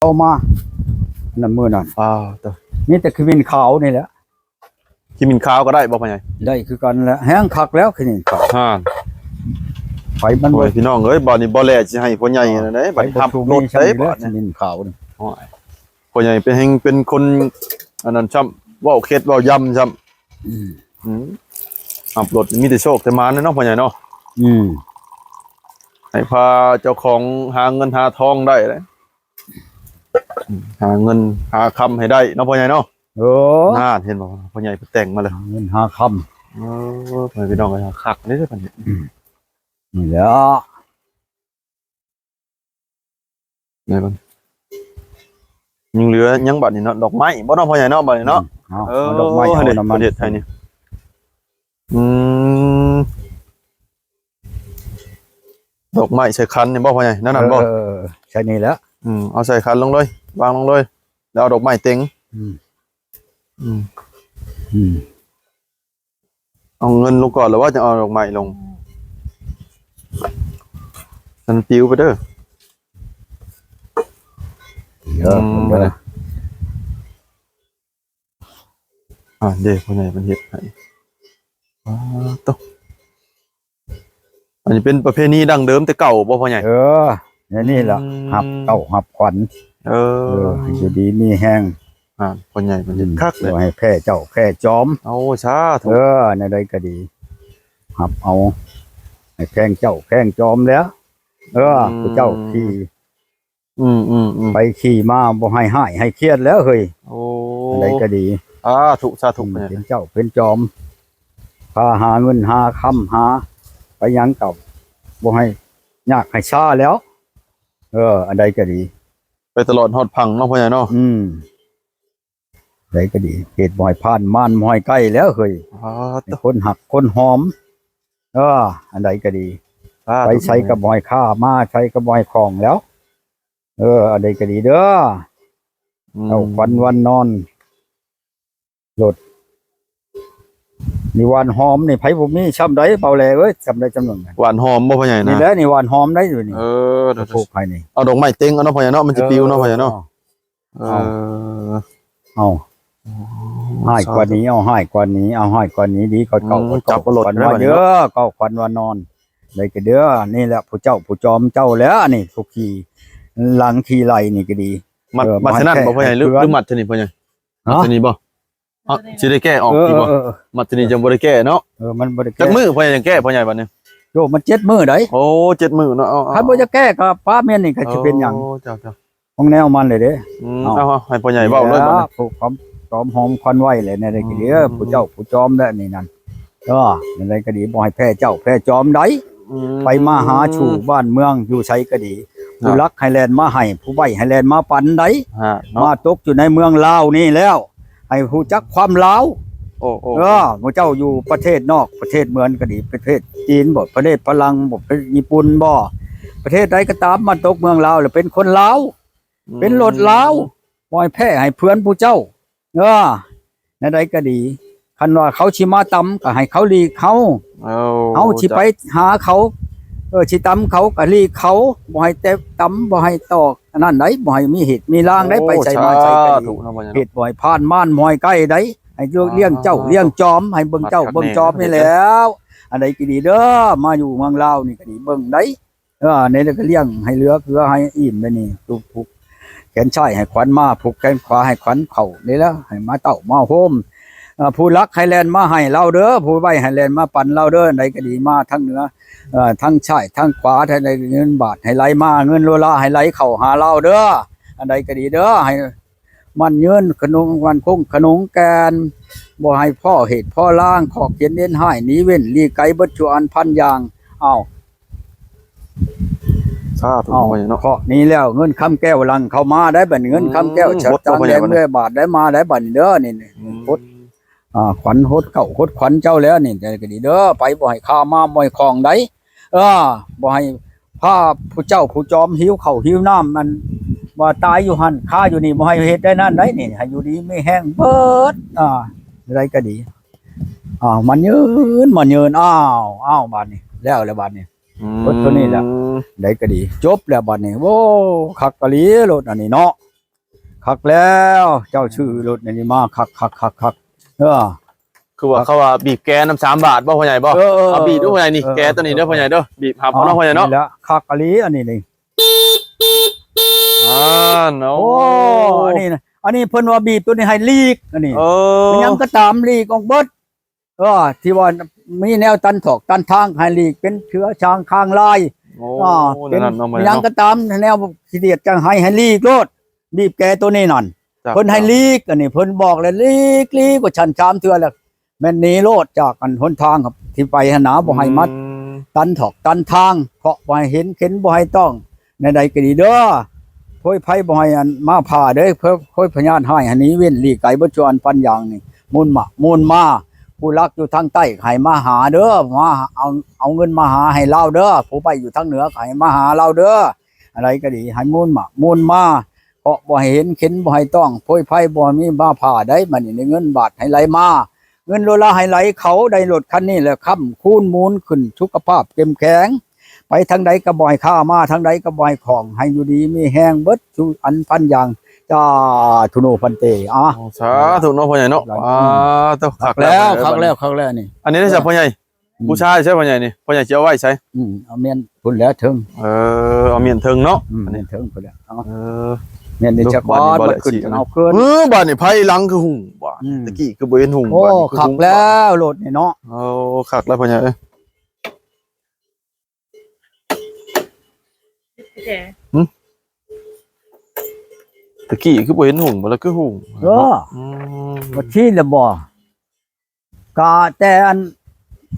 ามานั่นมื้อนั้นตัวมีแต่ขมิ้นขาวนี่แหละกินข้าวก็ได้บ่พ่อใหญ่ได้คือกันแหละแห้งคักแล้วขมิ้นขาวไฟมันบ่พี่น้องเอ้ยบ่นี่บ่แลสิให้พ่อใหญ่นั่นเด้บัดทำรถได้บ่ขมิ้นขาวนี่พ่อใหญ่เป็นคนอันนั้นช้ำเว้าเค็ดเว้าย่ำช้ำขับรถมีแต่โชคแต่มาเนาะพ่อใหญ่เนาะให้พาเจ้าของหาเงินหาทองได้เลยหาเงินหาคำให้ได้เนาะพ่อใหญ่เนาะเห็นบ่พ่อใหญ่แต่งมาเลยเงินหาคำพี่น้องก็คักนี่เด้อพ่อใหญ่นี่แหละนี่มันยังเหลือยังบัดนี่เนาะดอกไม้บ่เนาะพ่อใหญ่เนาะบัดนี่เนาะดอกไม้เอาน้ำมันประเทศไทยนี่ดอกไม้ใส่คันนี่บ่พ่อใหญ่นั่นบ่ใช่นี่แหละเอาใส่คันลงเลยวางลงเลยแล้วเอาดอกไม้เต็งเอาเงินลงก่อนหรือว่าจะเอาดอกไม้ลงมันปิ้วไปเด้อเด็กคนไหนมันเห็ดไหนต้องอันนี้เป็นประเพณีดั้งเดิมแต่เก่าบ่พ่อใหญ่นี่แหละหับเก่าหับขวัญอยู่ดีมีแห้งพ่อใหญ่มันเห็ดคักเลยให้แพร่เจ้าแพร่จอมเอาซาถูกในใดก็ดีหับเอาให้แพงเจ้าแพงจอมแล้วผู้เจ้าขี่ไปขี่มาบ่ให้หายให้เครียดแล้วเฮ้ยอะไรก็ดีถูกซาถูกเป็นเจ้าเป็นจอมพาหาเงินหาคำหาไปยังเก่าบ่ให้ยากให้ช้าแล้วอะไรก็ดีไปตลอดฮอดพังเนาะพ่อใหญ่เนาะอะไรก็ดีเหตุบ่อยผ่านม่านบ่อยใกล้แล้วเฮ้ยคนหักคนหอมอันใดก็ดีไปใช้กระบอยข้ามาใช้กระบอยของแล้วอะไรก็ดีเด้อเอาควันวันนอนหลดนี่หวานหอมนี่ไผ่ผมนี่ช้ำได้เปล่าแลเอ้ยช้ำได้จำนวนหวานหอมบ่พ่อใหญ่นะนี่แหละนี่หวานหอมได้อยู่นี่ถูกไผ่นี่เอาดอกไม้เต็งเอาเนาะพ่อใหญ่เนาะมันจะปิวเนาะพ่อใหญ่เนาะเอาให้กว่านี้เอาให้กว่านี้เอาให้กว่านี้ดีก็เก่าจับกระโดดว่าเยอะก็ควันวันนอนเลยก็เด้อนี่แหละผู้เจ้าผู้จอมเจ้าแล้วนี่ทุกขี่หลังขี่ไหลนี่ก็ดีมัดชนะบ่พ่อใหญ่หรือมัดชนิดพ่อใหญ่มัดชนิดบ่สิได้แก้ออกอีกบ่มัดชนิดจังบ่ได้แก้เนาะมันบ่ได้แก้จักมื้อพ่อใหญ่ยังแก้พ่อใหญ่บัดนี้โยมัน7 มื้อได้โอ้7 มื้อเนาะถ้าบ่จะแก้ก็ป้าเมียนนี่ก็สิเป็นหยังเจ้าของแนวมันเลยเด้เอาให้พ่อใหญ่เว้าเลยบัดนี้ผู้ความจอมหอมควันไว้เลยในได้ก็ดีผู้เจ้าผู้จอมแล้วนี่นั่นในได้ก็ดีบ่ให้แพ้เจ้าแพ้จอมได้ไปมาหาสู่บ้านเมืองอยู่ใช้ก็ดีผู้รักไฮแลนด์มาให้ผู้ใบไฮแลนด์มาปันได้มาตกอยู่ในเมืองลาวนี่แล้วให้ผู้จักความลาวผู้เจ้าอยู่ประเทศนอกประเทศเมืองก็ดีประเทศจีนบ่ประเทศฝรั่งบ่ประเทศญี่ปุ่นบ่ประเทศใดก็ตามมาตกเมืองลาวแล้วเป็นคนลาวเป็นรถลาวบ่ให้แพ้ให้เพื่อนผู้เจ้าในใดก็ดีคันว่าเขาชิมาตำก็ให้เขาลีกเขาชิไปหาเขาชิตำเขาก็ลีกเขาบ่ให้แต่ตำบ่ให้ตอกนั่นไหนบ่ให้มีเหตุมีลางได้ไปใส่มาใส่ก็ดีเหตุบ่ให้ผ่านม่านบ่ให้ใกล้ได้ให้เลี้ยงเจ้าเลี้ยงจอมให้เบิ่งเจ้าเบิ่งจอมนี่แล้วอันใดก็ดีเด้อมาอยู่เมืองลาวนี่ก็ดีเบิ่งได้นี่ก็เลี้ยงให้เหลือเพื่อให้อิ่มได้นี่ทุกแขนซ้ายให้ขวัญมาผูกแขนขวาให้ขวัญเข่านี่แล้วให้มาเต้ามาโฮมผู้รักไฮแลนด์มาให้เราเด้อผู้ใบไฮแลนด์มาปั่นเราเด้อใดก็ดีมาทั้งเหนือทั้งชายทั้งขวาทั้งเงินบาทให้ไหลมาเงินโลละให้ไหลเข้าหาเราเด้ออันใดก็ดีเด้อให้มันเงินขนมวันคงขนมแกนบ่ให้พ่อเหตุพ่อล่างขอเขียนเน้นให้หนีเว้นลีไกบัดจวนพันอย่างเคาะนี้แล้วเงินคำแก้วลังเข้ามาได้บัดเงินคำแก้วชัดจางแดงด้วยบาทได้มาได้บัดเด้อนี่พดขวัญโหดเก่าโหดขวัญเจ้าแล้วนี่ก็ดีเด้อไปบ่ให้ข้ามาบ่ให้ของได้บ่ให้ผ้าผู้เจ้าผู้จอมหิวข้าวหิวน้ำมันว่าตายอยู่หั่นข้าอยู่นี่บ่ให้เฮ็ดได้นั่นได้นี่ให้อยู่ดีไม่แห้งเบิดอะไรก็ดีมันยืนบาดนี้แล้วบาดนี้รถตัวนี้แหละได้ก็ดีจบแล้วบัดนี้โว้คักกะลีรถอันนี้เนาะ คักแล้วเจ้าชื่อรถนี่มาคักคือว่าเขาว่าบีบแกน้ำ3 บาทบ่พ่อใหญ่บ่เอาบีบด้วยพ่อใหญ่นี่แกตัวนี้เด้อพ่อใหญ่เด้อบีบหับเอาเนาะพ่อใหญ่เนาะแล้วคักอลีอันนี้นี่ เนาะโอ้อันนี้นะอันนี้เพิ่นว่าบีบตัวนี้ให้ลีกอันนี้มันยังก็ตามลีกออกเบิดที่ว่ามีแนวตันถอกตันทางให้ลีกเป็นเชื้อช้างข้างลายเป็นยังก็ตามแนวสิเดียดจังให้ลีกโลดบีบแกตัวนี้นั่นเพิ่นให้ลีกอันนี้เพิ่นบอกเลยลีกกว่าฉันชามเทื่อแล้วแม่นหนีโลดจากกันหนทางครับที่ไปหนาบ่ให้มัดตันถอกตันทางเพราะบ่ให้เห็นเข็นบ่ให้ต้องในใดก็ดีเด้อค่อยไผบ่ให้อันมาผ่าเด้อเพิ่นค่อยพญานให้หันนี้เว้นลีกไก่บ่จวนปันอย่างนี่มูลมาผู้รักอยู่ทางใต้ให้มาหาเด้อมาเอาเงินมาหาให้เราเด้อผู้ไปอยู่ทางเหนือให้มาหาเราเด้ออะไรก็ดีให้มูลมาเพราะบ่ให้เห็นเข็นบ่ให้ต้องค่อยไผบ่มีมาผ่าได้มันนี่เงินบาทให้ไหลมาเงินโลละให้ไหลเขาได้รถคันนี้แหละค้ำคูณมูลขึ้นสุขภาพเข้มแข็งไปทางใดก็บ่ให้ข้ามาทางใดก็บ่ให้ของให้อยู่ดีมีแห้งเบิดชูอันพันอย่างจ้าทุโนพันเตสาธุเนาะพ่อใหญ่เนาะต้องคักแล้วนี่อันนี้ได้จากพ่อใหญ่ผู้ชายใช่พ่อใหญ่นี่พ่อใหญ่จะเอาไว้ใช่เอาเมียนพุ่นแล้วถึงเอาเมียนถึงเนาะอันนี้ถึงพุ่นแล้วเมียนนี่จะบ้านมันขึ้นเอาเกินบ้านนี่ไผหลังคือหุ่งบ่ตะกี้คือบ่เห็นหุ่งบ้านนี่คักแล้วรถนี่เนาะคักแล้วพ่อใหญ่ตะกี้คือบ่เห็นหุ่งบ่แล้วคือหุ่งบ่ชี้แล้วบ่กะแต่อัน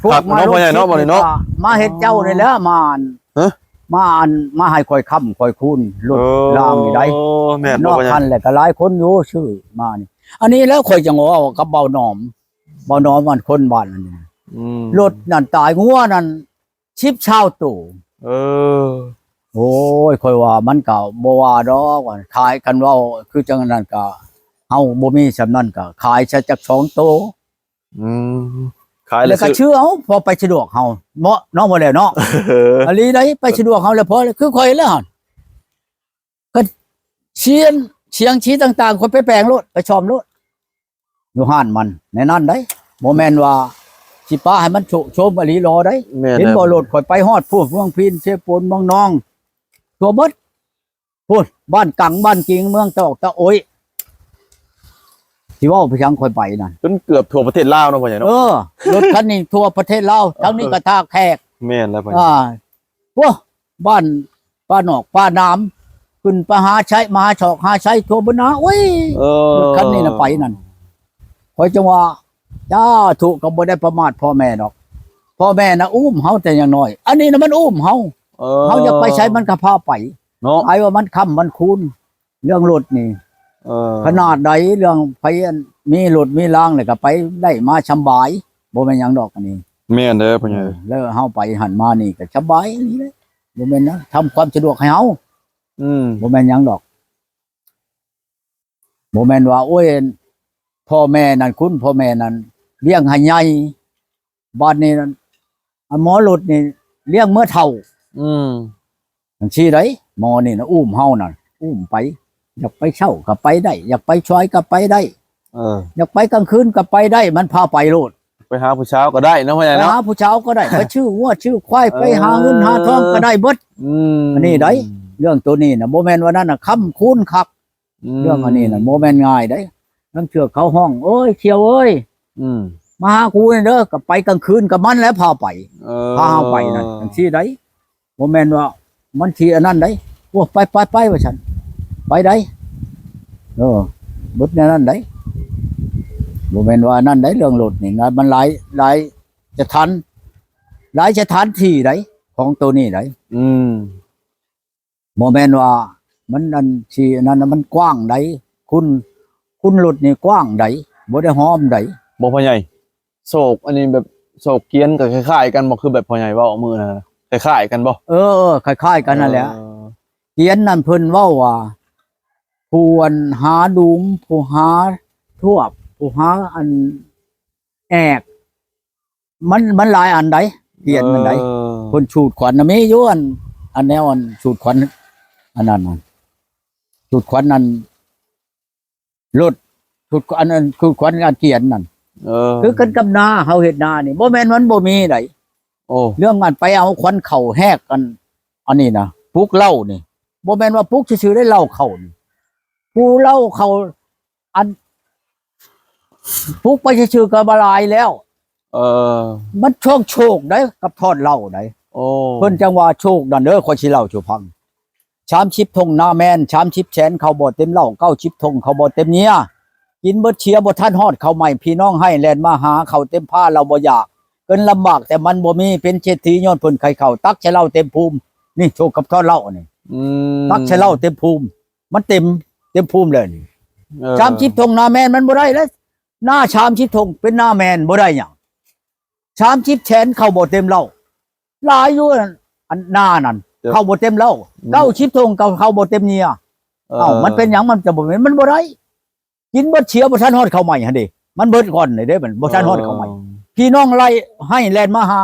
พวกมาพ่อใหญ่เนาะบ่นี่เนาะมาเฮ็ดเจ้านี่แหละมาให้ค่อยค้ำค่อยคูณรถล่างนี่ได้แม่นนอกคันแหละก็หลายคนอยู่ชื่อมานี่อันนี้แล้วค่อยจังว่ากับเบาหนอมมันคนบ้านนั่นนี่รถนั่นตายงัวนั่น10 ชาวตู่โอ้ยค่อยว่ามันก็บ่ว่าดอกว่าขายกันเว้าคือจังนั้นก็เฮาบ่มีสำนั้นก็ขายซะจัก2 โตขายแล้วก็ชื่อเอาพอไปสะดวกเฮาเนาะน้องบ่แล้วเนาะอันนี้ได้ไปสะดวกเฮาแล้วพอคือค่อยแล้วก็เชียงชี้ต่างๆคนไปแปลงรถไปชอมรถอยู่ห้านมันในนั้นได้บ่แม่นว่าสิป้าให้มันโชมอลีรอได้เห็นบ่รถค่อยไปฮอดพวกเมืองพินเชฟปูนเมืองนองตัวบดพูดบ้านกังบ้านกิงเมืองตอกตะโอยที่ว่าไปยังค่อยไปนั่นจนเกือบทั่วประเทศลาวเนาะพ่อใหญ่เนาะรถคันนี้ทั่วประเทศลาวทั้งนี้ก็ท่าแขกแม่นแล้วพ่อใหญ่บ้านป้านอกป้าน้ำขึ้นไปหาใช้มาชอกหาใช้ทั่วบนนาโอ้ยรถคันนี้น่ะไปนั่นคอยจังว่าจ้าถูกก็บ่ได้ประมาทพ่อแม่ดอกพ่อแม่น่ะอุ้มเฮาแต่อย่างน้อยอันนี้น่ะมันอุ้มเฮาเขาอยากไปใช้มันก็พาไปเนาะไอ้ว่ามันค้ำมันคูณเรื่องรถนี่ขนาดใดเรื่องไปมีรถมีรางเลยก็ไปได้มาสบายบ่แม่นหยังดอกอันนี้แม่นเด้อพ่อใหญ่แล้วเฮาไปหันมานี่ก็สบายนี่แหละบ่แม่นนะทำความสะดวกให้เฮาบ่แม่นหยังดอกบ่แม่นว่าโอ้ยพ่อแม่นั่นคุณพ่อแม่นั่นเลี้ยงให้ใหญ่บ้านนี้หมอรถนี่เลี้ยงเมื่อเฒ่าจังซี่ได้หมอนี่นะอุ้มเฮานั่นอุ้มไปอยากไปเช่าก็ไปได้อยากไปช่วยก็ไปได้อยากไปกลางคืนก็ไปได้มันพาไปโลดไปหาผู้เช้าก็ได้นะพ่อใหญ่เนาะหาผู้เช้าก็ได้ไปชื่อวัวชื่อควายไปหาเงินหาทองก็ได้เบิดอันนี้ได้เรื่องตัวนี้น่ะบ่แม่นว่านั้นน่ะค้ำคูณคักเรื่องอันนี้น่ะบ่แม่นง่ายได้น้ำเชื่อเขาห้องเอ้ยเขียวเอ้ยมาหากูเด้อก็ไปกลางคืนกับมันแล้วพาไปพาเฮาไปนั่นจังซี่ได้บ่แม่นว่ามันสิอันนั้นได้โอ้ไปว่าฉันไปได้บึดนั่นได้บ่แม่นว่านั่นได้เรื่องรถนี่มันหลายจะทันหลายสถานที่ได้ของตัวนี้ได้บ่แม่นว่ามันนั่นสินั่นมันกว้างได้คุณรถนี่กว้างได้บ่ได้หอมได้บ่พ่อใหญ่โศกอันนี้แบบโศกเกียนก็คล้ายๆกันบ่คือแบบพ่อใหญ่เว้าเอามือนะคล้ายๆกันบ่คล้ายๆกันนั่นแหละเกียนนั่นเพิ่นเว้าว่าผู้หาดุมผู้หาทั่วผู้หาอันแอกมันหลายอันใดเกียนมันใดคนฉูดขวัญน่ะมีอยู่อันแนวอันฉูดขวัญอันนั้นฉูดขวัญนั้น รถทุกอันนั้นคือขวัญงานเกียรตินั่น คือกันกับนาเฮาเฮ็ดนานี่บ่แม่นมันบ่มีได โอ้ เรื่องงานไปเอาขวัญเข้าแหกกันอันนี้นะปลูกเหล้านี่บ่แม่นว่าปลูกซื่อๆได้เหล้าเข้านี่ผู้เหล้าเข้าอันปลูกไปซื่อๆก็บ่หลายแล้ว เออ มันโชคได้กับทอดเหล้าได้ โอ้ เพิ่นจังว่าโชคนั่นเด้อข่อยสิเล่าสู่ฟัง30ธงหน้าแม่น30แสนเขาบ่เต็มเหล้า90ธงเขาบ่เต็มเนียกินเบิดเชียบ่ทันฮอดเขาใหม่พี่น้องให้แล่นมาหาเขาเต็มผ้าเราบ่อยากเกินลำบากแต่มันบ่มีเป็นเศรษฐีย้อนเพิ่นไข่เขาตักใช้เหล้าเต็มภูมินี่โชคกับทอดเหล้านี่ ตักใช้เหล้าเต็มภูมิมันเต็มภูมิเลยนี่30ธงหน้าแม่นมันบ่ได้แล้วหน้า30ธงเป็นหน้าแม่นบ่ได้หยัง30แสนเขาบ่เต็มเหล้าหลายอยู่อันหน้านั่นเข้าบ่เต็มเหล้า90ธงเข้าบ่เต็มเนียมันเป็นหยังมันจะบ่แม่นมันบ่ได้กินเบิดเชียบ่ทันฮอดเข้าใหม่หั่นดิมันเบิดก่อนนี่เด้มันบ่ทันฮอดเข้าใหม่พี่น้องไล่ให้แล่นมาหา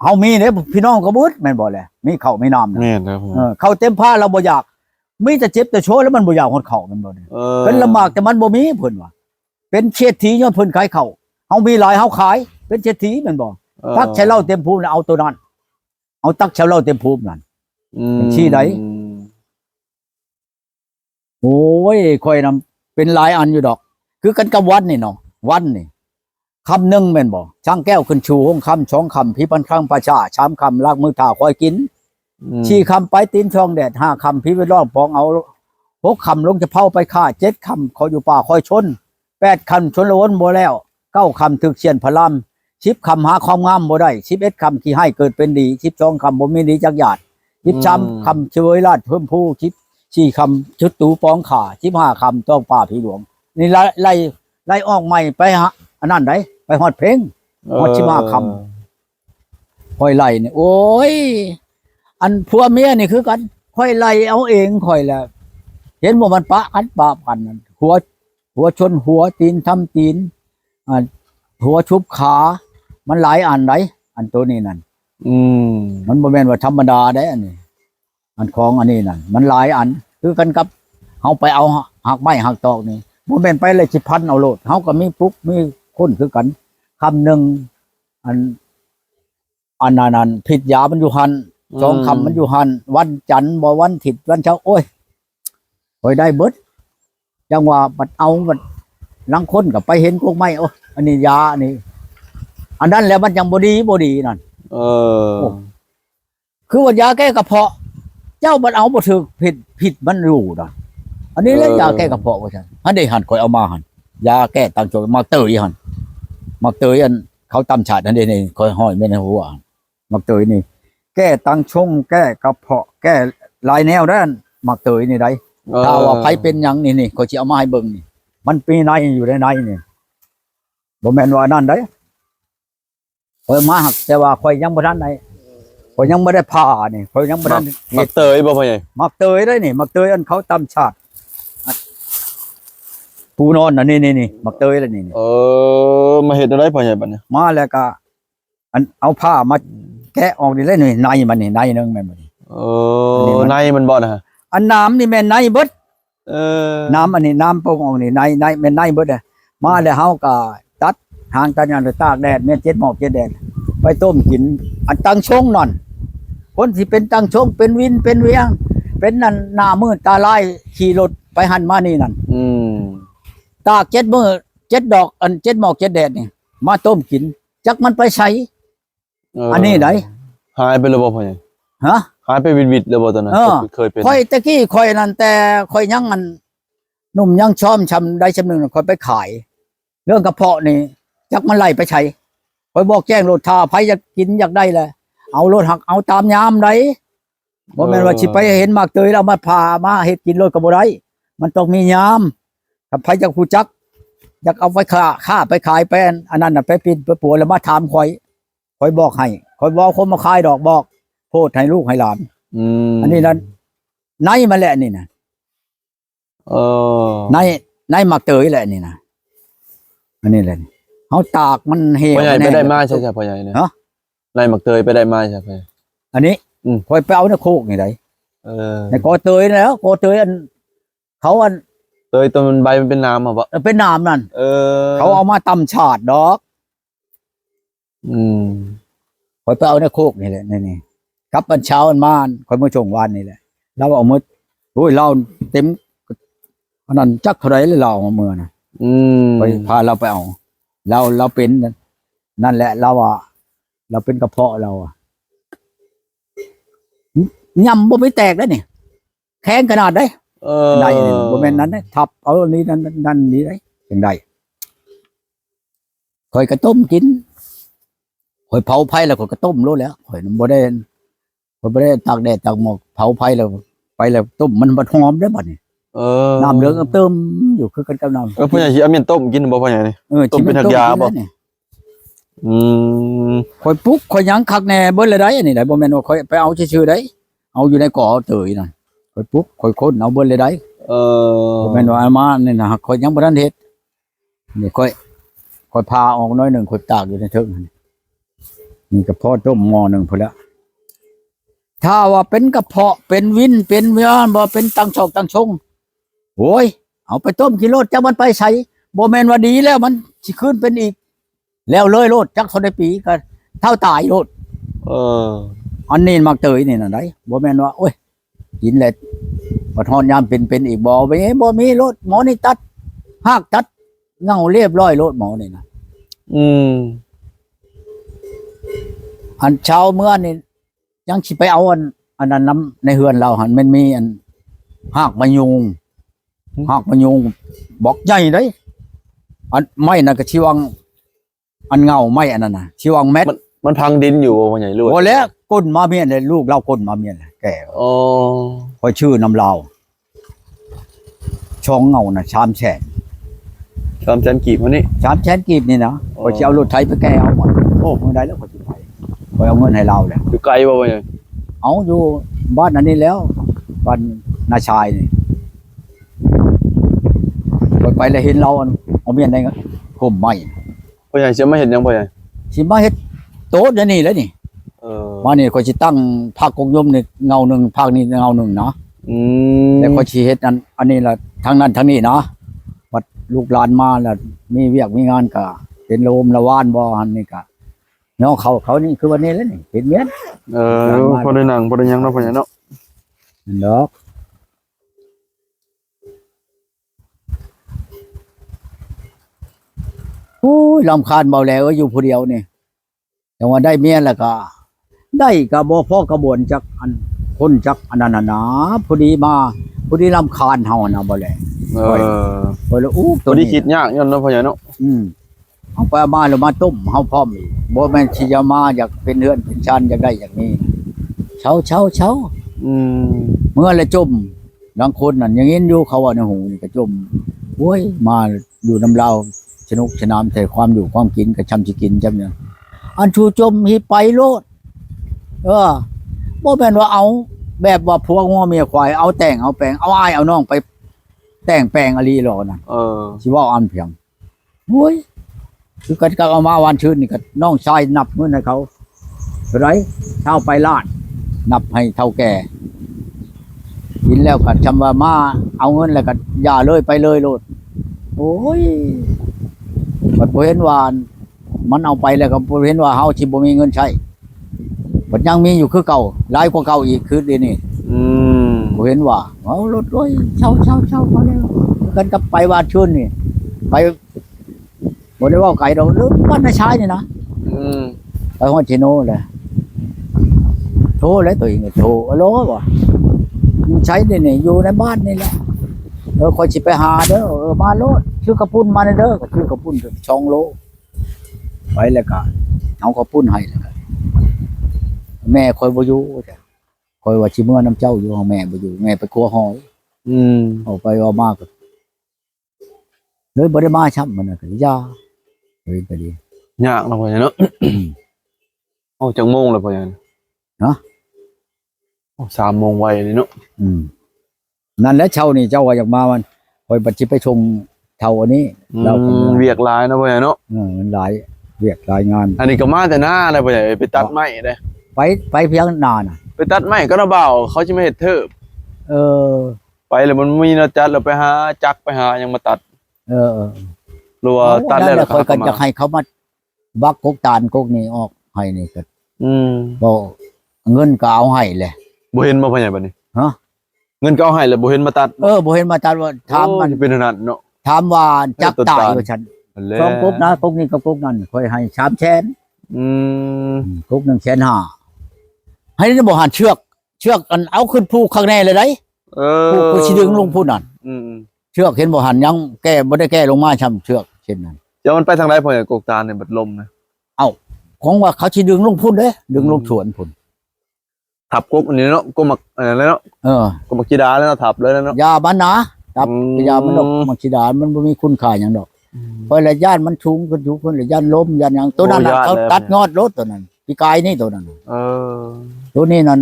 เฮามีเด้พี่น้องก็เบิดแม่นบ่แหละมีข้าวมีน้ำนะ แม่นครับผม เข้าเต็มผ้าเราบ่อยากมีแต่เจ็บแต่โชว์แล้วมันบ่อยากฮอดเข้าแม่นบ่เนี่ยเป็นลำบากแต่มันบ่มีเพิ่นว่าเป็นเศรษฐีย้อนเพิ่นขายข้าวเฮามีหลายเฮาขายเป็นเศรษฐีแม่นบ่ตักใช้เหล้าเต็มภูมิแล้วเอาตัวนั้นเอาตักใช้เหล้าเต็มภูมินั่น ชี้ใด โอ้ยค่อยนำเป็นหลายอันอยู่ดอก คือกันกับวันนี่เนาะวันนี่คำหนึ่งแม่นบ่ช่างแก้วขึ้นชูห้องคำ2คำพิพันธ์ข้างประชา3คำลากมือถ่าคอยกิน4คำไปตีนช่องแดด5คำพิไปรอบปองเอา6คำลงจะเผาไปฆ่า7คำเขาอยู่ป่าคอยชน8คำชนละวนบ่แล้ว9คำถึกเชียนพระลำ10คำหาความงามบ่ได้11คำขี้ให้เกิดเป็นดี12คำบ่มีดีจักหยาด13คำเฉวยราชเพิ่มผู้14คำชุดตูปองขา15คำต้องป่าผีหลวงนี่ไล่ออกใหม่ไปฮะอันนั้นไดไปฮอดเพลงฮอด15คำค่อยไล่นี่โอ้ยอันผัวเมียนี่คือกันค่อยไล่เอาเองค่อยแหละเห็นว่ามันปะกันนั่นหัวชนหัวตีนทำตีนหัวชุบขามันหลายอันไดอันตัวนี้นั่นมันบ่แม่นว่าธรรมดาได้อันนี้อันของอันนี้นั่นมันหลายอันคือกันกับเฮาไปเอาหักไม้หักตอกนี่บ่แม่นไปเลยสิพันเอาโลดเฮาก็มีปุ๊กมีคนคือกันคำหนึ่งอันนั้นผิดยามันอยู่หัน2คำมันอยู่หันวันจันทร์บ่วันถิดวันเช้าโอ้ยโอยได้เบิดจังว่าบัดเอาบัดลังคนก็ไปเห็นพวกไม้โอ้อันนี้ยานี่อันนั้นแหละมันยังบ่ดีนั่นคือว่ายาแก้กระเพาะเจ้าบัดเอาบ่ถูกผิดมันรู้ดอกอันนี้แหละยาแก้กระเพาะว่าซั่นอันนี้หั่นข่อยเอามาหั่นยาแก้ตังโจมาเตยหั่นมักเตยอันเขาตำฉาดอันนี้นี่ค่อยห้อยไว้ในหัวมักเตยนี่แก้ตังชงแก้กระเพาะแก้หลายแนวด้านมักเตยนี่ได้ถ้าว่าไผเป็นหยังนี่ก็สิเอามาให้เบิ่งนี่มันปีในอยู่ในนี่บ่แม่นว่านั่นได้ข่อยมาหักแต่ว่าข่อยยังบ่ทันได้ข่อยยังบ่ได้ผ่านี่ข่อยยังบ่ทัน มักเตยบ่พ่อใหญ่ มักเตยได้นี่มักเตยอันเขาตำฉาดปูนอนน่ะนี่มักเตยแล้วนี่ มาเฮ็ดอะไรพ่อใหญ่บัดนี้ มาแล้วก็อันเอาผ้ามาแกะออกนี่เลยนี่ในมันนี่ในนึงแม่นบ่นี่ ในมันบ่นะฮะ อันน้ำนี่แม่นในเบิดน้ำอันนี้น้ำโป่งออกนี่ในแม่นในเบิดอ่ะมาแล้วเฮาก็ตัดหางตัดยันไปตากแดดแม่น7 หมอก 7 แดดไปต้มกินอันตังชงนั่นคนที่เป็นตังชงเป็นวินเป็นเวียงเป็นนั่นหน้ามืดตาลายขี่รถไปหันมานี่นั่นตาก7 มื้อ7 ดอกอัน7 หมอก 7 แดดนี่มาต้มกินจักมันไปใช้อันนี้ไหน หายไปแล้วบ่พ่อใหญ่ ฮะ หายไปวิดๆแล้วบ่ตอนนั้นเคยเป็น ค่อยตะกี้ค่อยนั่นแต่ค่อยยังอันหนุ่มยังชอมชำได้ชำนึงค่อยไปขาย เรื่องกระเพาะนี่จักมันไล่ไปใช้ค่อยบอกแจ้งโลดทาไผอยากกินอยากได้แหละเอาโลดหักเอาตามยามไดบ่แม่นว่าสิไปเห็นมากเตยแล้วมาพามาเฮ็ดกินโลดก็บ่ได้มันต้องมียามถ้าไผอยากฮู้จักอยากเอาไปค่าไปขายไปอันนั้นน่ะไปปิดไปปัวแล้วมาถามค่อยบอกให้ค่อยบอกคนมาขายดอกบอกโพดให้ลูกให้หลานอันนี้นั่นในมาแหละนี่นะในหมักเตยแหละนี่นะอันนี้แหละเขาตากมันเหี่ยว พ่อใหญ่ไปได้มาใช่พ่อใหญ่เนี่ยในหมักเตยไปได้มาใช่พ่ออันนี้คอยไปเอาในโคกนี่ไดในกอเตยแล้วกอเตยอันเขาอัน เตยตัวมันใบมันเป็นน้ำอ่ะบ่ เป็นน้ำนั่น เขาเอามาตำฉาดดอก อืม คอยไปเอาในโคกนี่แหละนี่ครับอันเช้าอันมานคอยมาชงวันนี่แหละแล้วเอามาโอ้ยเราเต็มอันนั้นจักเท่าไรเลยเราเอามือนะ อืม ไปพาเราไปเอาเราเป็นนั่นแหละเราอ่ะเราเป็นกระเพาะเราอ่ะยำบ่ไม่แตกได้นี่แข็งขนาดได้ได้นี่บ่แม่นนั้นได้ทับเอานี้นั่นนี้ได้ยังได้คอยกระต้มกินคอยเผาไผ่แล้วคอยกระต้มรู้แล้วคอยบ่ได้ตากแดดตากหมอกเผาไผ่แล้วไปแล้วต้มมันบ่หอมได้บัดนี้น้ำเหลืองเติมอยู่คือกันกับน้ำพ่อใหญ่สิเอาเมียนต้มกินบ่พ่อใหญ่นี่ต้มเป็นทักยาบ่คอยปุ๊กคอยยังคักแน่เบิ่เลยได้อันนี้ได้บ่แม่นว่าคอยไปเอาชื่อๆได้เอาอยู่ในก่อเตยนั่นคอยปุ๊กคอยค้นเอาเบิ่เลยได้บ่แม่นว่าเอามานี่นะคอยยังบ่ทันเฮ็ดนี่คอยพาออกน้อยหนึงคอยตากอยู่ในเทิงนี่กระเพาะต้มหม้อนึงพุ่นละถ้าว่าเป็นกระเพาะเป็นวินเป็นเมียบ่เป็นตังชอกตังชงโอ้ยเอาไปต้มกิโลจักมันไปใส่บ่แม่นว่าดีแล้วมันสิขึ้นเป็นอีกแล้วเลยโลดจักเท่าได้ปีก็เท่าตายโลดอันนี้มักเตยนี่น่ะได้บ่แม่นว่าโอ้ยกินแล้วบ่ทอนยามเป็นอีกบ่บ่มีโลดหมอนี่ตัดหากตัดเงาเรียบร้อยโลดหมอนี่นะอันเช้าเมื่อนี่ยังสิไปเอาอันนั้นน้ำในเฮือนเราหันมันมีอันหากมะยุงบอกใหญ่ได้อันไม้น่ะก็ชีวังอันเงาไม้อันนั้นน่ะชีวังแมทมันพังดินอยู่พ่อใหญ่รู้โอ้แล้วก้นมาเมียนเลยลูกเราก้นมาเมียนเลยแก่คอยชื่อน้ำลาวช่องเงาน่ะ3 แสนกีบวันนี้3 แสนกีบนี่นะคอยสิเอารถไถไปแก้เอาหมดโอ้มื้อใดแล้วก็สิไปคอยเอาเงินให้เราแหละอยู่ไกลบ่พ่อใหญ่เอาอยู่บ้านอันนี้แล้วบ้านนาชายนี่ไปแล้วเห็นเราเอาเมียนได้ข่มไม้พ่อใหญ่สิมาเห็นยังพ่อใหญ่สิมาเฮ็ดโต๊ะเดี๋ยวนี้แล้วนี่มานี่ก็สิตั้งภาคกงยมนี่เงาหนึ่งภาคนี้เงาหนึ่งเนาะแล้วก็สิเฮ็ดอันนี้ล่ะทั้งนั้นทั้งนี้เนาะบัดลูกหลานมาแล้วมีเวียกมีงานก็เป็นโลมละวานบ่อันนี้ก็เนาะเขานี่คือวันนี้แล้วนี่เป็นเมียนพอได้หนังพอได้ยังเนาะพ่อใหญ่เนาะเนาะโอ้ยรำคาญเบาแล้วอยู่ผู้เดียวนี่แต่ว่าได้เมียแล้วก็ได้ก็บ่พอกระบวนจักอันคนจักอันนั้นน่ะนะผู้ดีมาผู้ดีรำคาญเฮานะบ่แลบ่แล้วตัวนี้คิดยากย้อนเนาะพ่อใหญ่เนาะเอาไปมาแล้วมาต้มเฮาพร้อมบ่แม่นสิจะมาอยากเป็นเฮือนเป็นชานอยากได้อย่างนี้เช้าเมื่อละจมบางคนนั่นยังเห็นอยู่เขาว่าในหูนี่ก็จมโอ้ยมาอยู่น้ำลาวสนุกสนานแต่ความอยู่ความกินก็ชำสิกินจำเนี่ยอันชูจมหิไปโลดบ่แม่นว่าเอาแบบว่าพวกงัวเมียควายเอาแต่งเอาแปลงเอาอ้ายเอาน้องไปแต่งแปลงอลีหรอนั่นสิว่าอันเพียงโอ้ยคือกันก็เอามาวันชื่นนี่ก็น้องชายนับเงินให้เขาไรเท่าไปล้านนับให้เท่าแก่กินแล้วก็จำว่ามาเอาเงินแล้วก็อย่าเลยไปเลยโลดโอ้ยมันบ่เห็นว่ามันเอาไปแล้วก็บ่เห็นว่าเฮาสิบ่มีเงินใช้มันยังมีอยู่คือเก่าหลายกว่าเก่าอีกคือเดี๋ยวนี้บ่เห็นว่าเอารถร้อยเช่าพอแล้วกันกับไปวาดชื่นนี่ไปบ่ได้ว่าไกลดอกบ้านนาชายนี่นะไปฮอดเชโนเลยโทรแล้วตัวเองโทรโลบ่ใช้นี่อยู่ในบ้านนี่แหละคอยสิไปหาเด้อมาโลดชื่อกระปุ้นมาเด้อก็ชื่อกระปุ้น2 โลไปแล้วก็เอากระปุ้นให้แล้วก็แม่คอยบ่อยู่จ้ะคอยว่าสิเมื่อน้ำเจ้าอยู่แม่บ่อยู่แม่ไปครัวหอยออกไปเอามากเลยบ่ได้มาช้ำมันน่ะก็ยาเลยก็ดียากเนาะพ่อใหญ่เนาะเอาจังโมงแล้วพ่อใหญ่เนาะ3 โมงไวเลยเนาะนั่นแหละเช้านี่เจ้าว่าอยากมามันคอยบัดสิไปชงเท่าอันนี้เราเวียกหลายเนาะพ่อใหญ่เนาะมันหลายเวียกหลายงานอันนี้ก็มาแต่หน้าเลยพ่อใหญ่ไปตัดไม้เด้ไปเพียงนานน่ะไปตัดไม้ก็ระเบาเขาสิมาเฮ็ดเทิบ ไปแล้วมันมีแนวจัดแล้วไปหาจักรไปหาหยังมาตัด เออ หรือว่าตัด นั่ แล้ว นแห แล้ ละ ว คอย ก็ กันจะให้เขามาบักกกตาลกกนี้ออกให้นี่ก็ อืม บ่เงินก็เอาให้แหละ บ่เห็นบ่พ่อใหญ่บัดนี้ ฮะ เงินก็เอาให้แล้วบ่เห็นมาตัด บ่เห็นมาตัดว่าถามมัน โอ้เป็นขนาดเนาะ ถามว่าจัก ต้น ตาย ตาล ว่าฉัน นั่นแหละ สองกกนะกกนี้กับกกนั้นค่อยให้3แสน อืม กก1.5 แสนให้ได้บ่หันเชือกอันเอาขึ้นภูข้างในเลยได้ เออ ผู้สิดึงลงผู้นั่น อืม เชือกเห็นบ่หันยังแก้บ่ได้แก้ลงมาช้ำเชือกเช่นนั้น เดี๋ยวมันไปทางใดพ่อใหญ่กกตาลเนี่ยบัดลมนะ ของว่าเขาสิดึงลงพุ่นเด้ดึงลงสวนพุ่น ทับกกอันนี้เนาะกกมักอะไรเนาะ เออ กกมักจีดาแล้วเนาะทับเลยแล้วเนาะ ยามันนะตับ อืม ยามันดอกมักสิดามันบ่มีคุณค่าหยังดอกเพราะละย่านมันสูงขึ้นละย่านล้มย่านหยังตัวนั้นน่ะเขาตัดยอดรถตัวนั้นปีกายนี่ตัวนั้น เออ ตัวนี้นั่น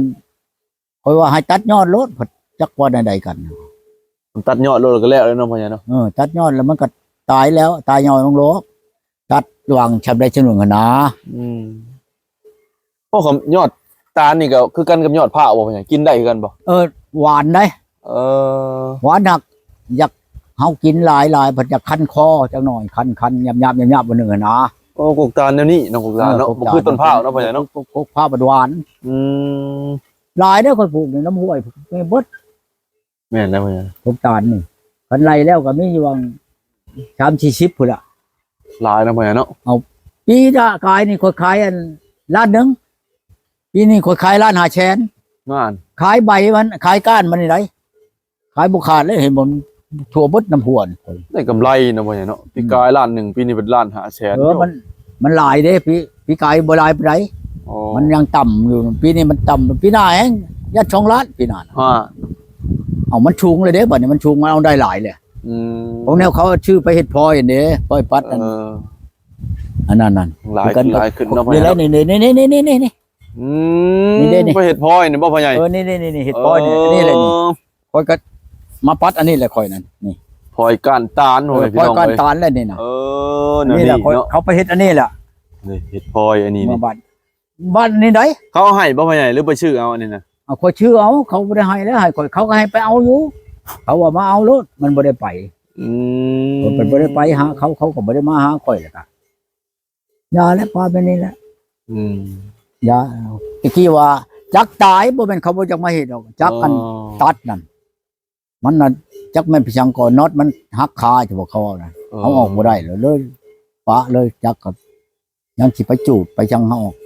คอยว่าให้ตัดยอดรถจักว่าใดๆกัน มันตัดยอดโลดก็แล้วเลยเนาะพ่อใหญ่เนาะ ตัดยอดแล้วมันก็ตายแล้วตายยอดลงโลกตัดวางชำได้ชนวนกันนะ อืมพวกของยอดตาลนี่ก็คือกันกับยอดผ้าบ่พ่อใหญ่กินได้คือกันบ่ หวานได้ เออ หวานหักอยากเฮากินหลายๆผัดอยากคันคอจังหน่อยคันยำๆวันหนึ่งอะนะ โอ้กกตาลแนวนี้เนาะกกตาลเนาะ กก บ่ ตาล คือต้นผ้าเนาะพ่อใหญ่เนาะ กกผ้าบัดหวาน อืม หลายได้อคนปลูกในน้ำห้วยไม่เบด แม่นแล้วพ่อใหญ่ กกตาลนี่คันไรแล้วก็มีอยู่วัง30-40พุ่นละ หลายนะพ่อใหญ่เนาะ ปีละขายนี่คนขายอันล้านหนึงปีนี้คนขายล้าน5แสน งาน ขายใบมันขายก้านมันนี่ไรขายบุขาดเลยเห็นมันถั่วบดน้ำหวน ได้กำไรนะพ่อใหญ่เนาะปีกายล้านหนึ่งปีนี้เป็นล้าน5แสน มันหลายเด้ปีกายบ่หลายปานใด โอ้ มันยังต่ำอยู่ปีนี้มันต่ำปีหน้าแฮงยัด2 ล้านปีหน้าน่ะ ห้า เอามันชูงเลยเด้บัดนี้มันชูงมันเอาได้หลายเลย อืม ของแนวเขาชื่อไปเฮ็ดพลอยอันเด้พลอยปัด เออ อันนั้น หลายขึ้นหลายขึ้นเนาะพ่อให นี่ ญ่ แล้ว เนาะ นี่ อืม นี่เด้นี่ ไปเห็ดพลอยนี่บ่พ่อใหญ่ นี่เฮ็ดพลอยนี่เลยนี่คอยก็มาปัดอันนี้แหละคอยนั่นนี่ พลอยก้านตาลโอ้ย พ พี่ ลอย น้อง ก้าน เอ้ย ตาลแล้วนี่น่ะ เออนั่น นี่ นี่ แหละข้อย เนาะ เขาไปเฮ็ดอันนี้แหละ นี่เห็ดพลอยอันนี้นี่ มาบ้านนี่ได เขาเอาให้บ่พ่อใหญ่หรือไปชื่อเอาอันนี้นะ เอาคอยชื่อเอาเขาบ่ได้ให้แล้วให้คอยเขาก็ให้ไปเอาอยู่เขาว่ามาเอารถมันบ่ได้ไป อืม มันบ่ได้ไปหาเขาก็บ่ได้มาหาข่อยแล้วก็ยาและปลาเป็นนี่แหละ อืม ยาตะกี้ว่าจักตายบ่แม่นเขาบ่จักมาเฮ็ดดอกจักอันตัดนั่นมันน่ะจักแม่นพิชังก่อนน็อตมันหักคาจะบอกเขาว่านะเอาออกบ่ได้เลยปะเลยจักกับยังสิไปจูดไปจังเฮาออก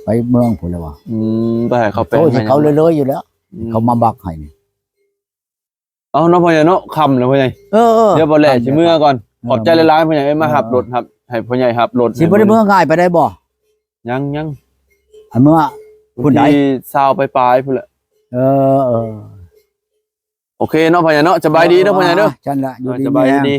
ไปเมืองพุ่นแล้วว่า อืมไปให้เขาเป็น โตสิเขาเลยๆอยู่แล้ว เขามาบักให้นี่ เอาเนาะพ่อใหญ่เนาะคำนะพ่อใหญ่ เดี๋ยวบ่แลสิเมื่อก่อนขอบใจหลายๆพ่อใหญ่มาหับรถครับให้พ่อใหญ่หับรถ สิบ่ได้เมื่อง่ายไปได้บ่ ยัง อันเมื่อ พูดไหน ที่ซาวไปปลายพุ่นแหละ เออ โอเคเนาะพ่อใหญ่เนาะสบายดีเนาะพ่อใหญ่เนาะ ฉันละอยู่ดี สบาย แม่ ดี